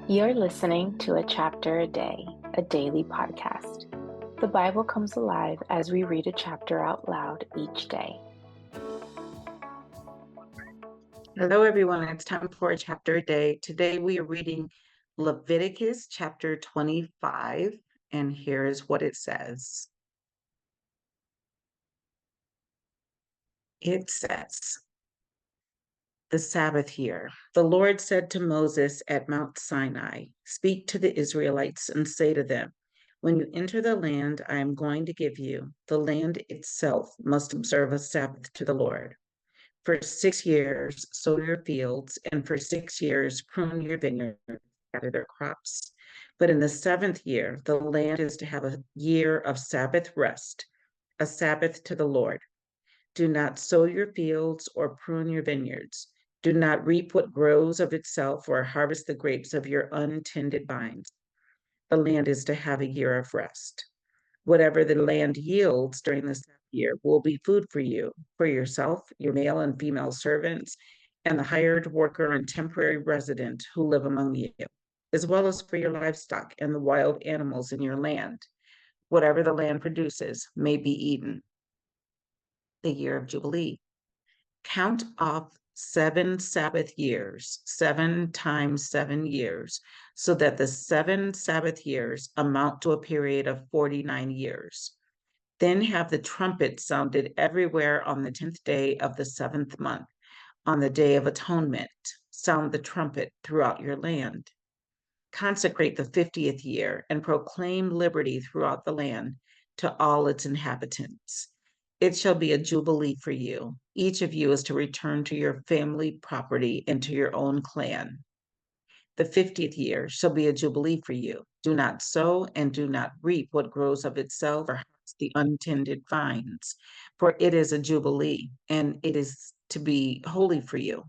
You're listening to A Chapter a Day, a daily podcast. The Bible comes alive as we read a chapter out loud each day. Hello, everyone. It's time for a chapter a day. Today we are reading Leviticus chapter 25, and here is what it says. It says, the Sabbath year. The Lord said to Moses at Mount Sinai, "Speak to the Israelites and say to them, when you enter the land I am going to give you, the land itself must observe a Sabbath to the Lord. For 6 years, sow your fields, and for 6 years, prune your vineyards, gather their crops. But in the seventh year, the land is to have a year of Sabbath rest, a Sabbath to the Lord. Do not sow your fields or prune your vineyards. Do not reap what grows of itself or harvest the grapes of your untended vines. The land is to have a year of rest. Whatever the land yields during the seventh year will be food for you, for yourself, your male and female servants, and the hired worker and temporary resident who live among you, as well as for your livestock and the wild animals in your land. Whatever the land produces may be eaten. The year of Jubilee. Count off 7 Sabbath years, 7 times 7 years, so that the 7 Sabbath years amount to a period of 49 years. Then have the trumpet sounded everywhere on the 10th day of the seventh month. On the Day of Atonement, sound the trumpet throughout your land. Consecrate the 50th year and proclaim liberty throughout the land to all its inhabitants. It shall be a jubilee for you. Each of you is to return to your family property and to your own clan. The 50th year shall be a jubilee for you. Do not sow and do not reap what grows of itself or harvest the untended vines, for it is a jubilee, and it is to be holy for you.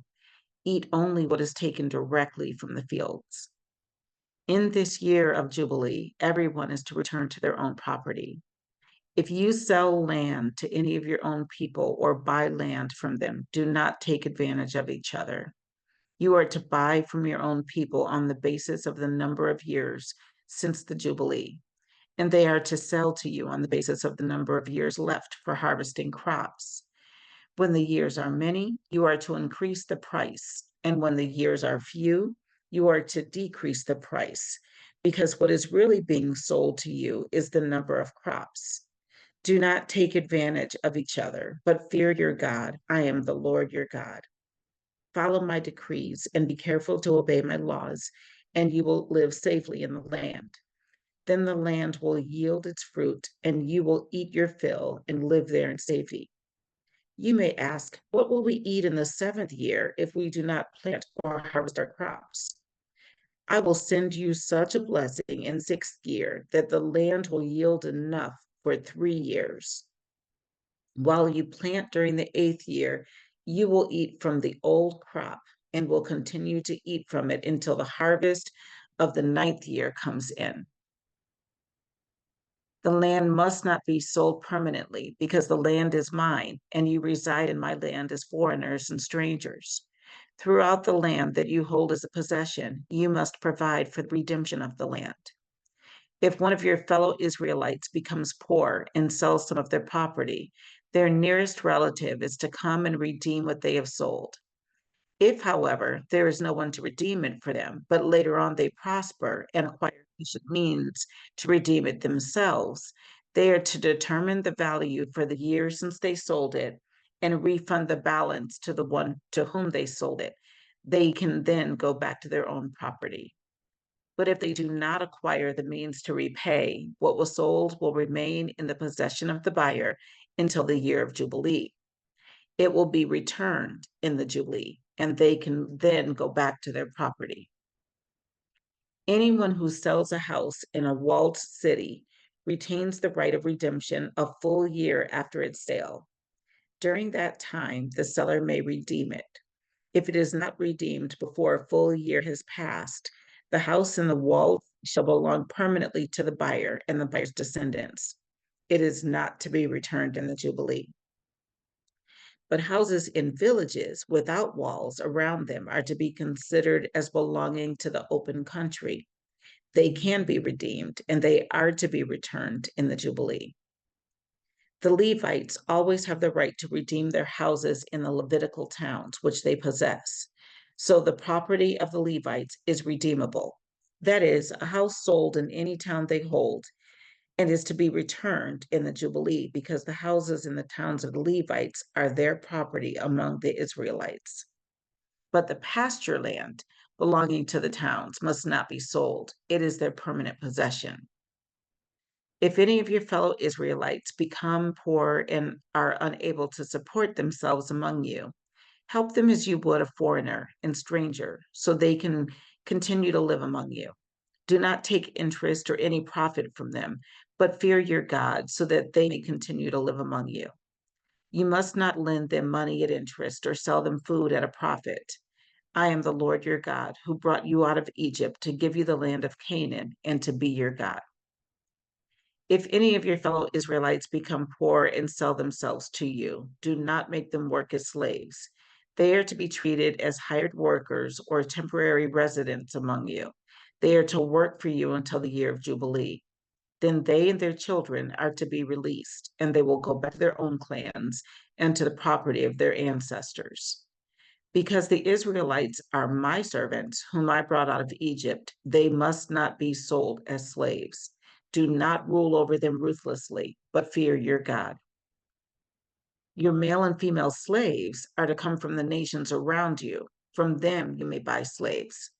Eat only what is taken directly from the fields. In this year of Jubilee, everyone is to return to their own property. If you sell land to any of your own people or buy land from them, do not take advantage of each other. You are to buy from your own people on the basis of the number of years since the Jubilee, and they are to sell to you on the basis of the number of years left for harvesting crops. When the years are many, you are to increase the price, and when the years are few, you are to decrease the price, because what is really being sold to you is the number of crops. Do not take advantage of each other, but fear your God. I am the Lord your God. Follow my decrees and be careful to obey my laws, and you will live safely in the land. Then the land will yield its fruit, and you will eat your fill and live there in safety. You may ask, what will we eat in the seventh year if we do not plant or harvest our crops? I will send you such a blessing in sixth year that the land will yield enough for 3 years. While you plant during the eighth year, you will eat from the old crop and will continue to eat from it until the harvest of the ninth year comes in. The land must not be sold permanently because the land is mine, and you reside in my land as foreigners and strangers. Throughout the land that you hold as a possession, you must provide for the redemption of the land. If one of your fellow Israelites becomes poor and sells some of their property, their nearest relative is to come and redeem what they have sold. If, however, there is no one to redeem it for them, but later on they prosper and acquire sufficient means to redeem it themselves, they are to determine the value for the year since they sold it and refund the balance to the one to whom they sold it. They can then go back to their own property. But if they do not acquire the means to repay, what was sold will remain in the possession of the buyer until the year of Jubilee. It will be returned in the Jubilee, and they can then go back to their property. Anyone who sells a house in a walled city retains the right of redemption a full year after its sale. During that time, the seller may redeem it. If it is not redeemed before a full year has passed, the house in the wall shall belong permanently to the buyer and the buyer's descendants. It is not to be returned in the Jubilee. But houses in villages without walls around them are to be considered as belonging to the open country. They can be redeemed, and they are to be returned in the Jubilee. The Levites always have the right to redeem their houses in the Levitical towns which they possess. So the property of the Levites is redeemable. That is, a house sold in any town they hold and is to be returned in the Jubilee because the houses in the towns of the Levites are their property among the Israelites. But the pasture land belonging to the towns must not be sold. It is their permanent possession. If any of your fellow Israelites become poor and are unable to support themselves among you, help them as you would a foreigner and stranger, so they can continue to live among you. Do not take interest or any profit from them, but fear your God, so that they may continue to live among you. You must not lend them money at interest or sell them food at a profit. I am the Lord your God, who brought you out of Egypt to give you the land of Canaan and to be your God. If any of your fellow Israelites become poor and sell themselves to you, do not make them work as slaves. They are to be treated as hired workers or temporary residents among you. They are to work for you until the year of Jubilee. Then they and their children are to be released, and they will go back to their own clans and to the property of their ancestors. Because the Israelites are my servants, whom I brought out of Egypt, they must not be sold as slaves. Do not rule over them ruthlessly, but fear your God. Your male and female slaves are to come from the nations around you. From them you may buy slaves.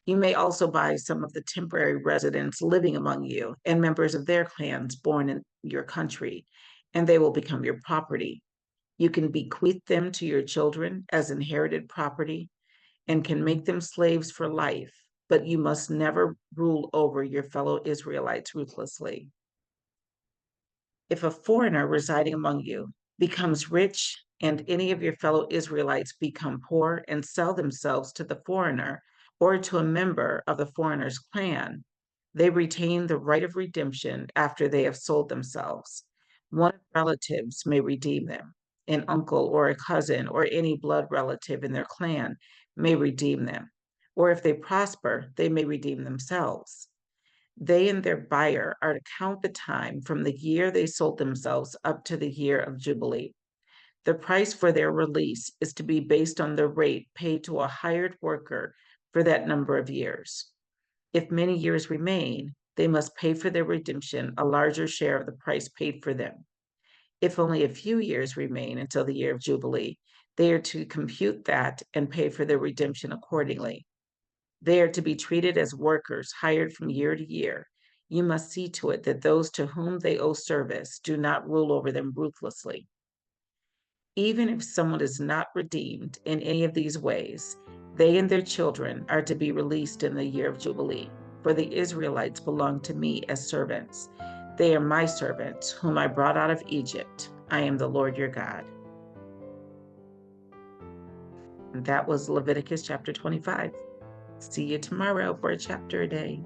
You may also buy some of the temporary residents living among you and members of their clans born in your country, and they will become your property. You can bequeath them to your children as inherited property and can make them slaves for life, but you must never rule over your fellow Israelites ruthlessly. If a foreigner residing among you becomes rich and any of your fellow Israelites become poor and sell themselves to the foreigner or to a member of the foreigner's clan, they retain the right of redemption after they have sold themselves. One of their relatives may redeem them. An uncle or a cousin or any blood relative in their clan may redeem them. Or if they prosper, they may redeem themselves. They and their buyer are to count the time from the year they sold themselves up to the year of Jubilee. The price for their release is to be based on the rate paid to a hired worker for that number of years. If many years remain, they must pay for their redemption a larger share of the price paid for them. If only a few years remain until the year of Jubilee, they are to compute that and pay for their redemption accordingly. They are to be treated as workers hired from year to year. You must see to it that those to whom they owe service do not rule over them ruthlessly. Even if someone is not redeemed in any of these ways, they and their children are to be released in the year of Jubilee, for the Israelites belong to me as servants. They are my servants, whom I brought out of Egypt. I am the Lord your God. And that was Leviticus chapter 25. See you tomorrow for a chapter a day.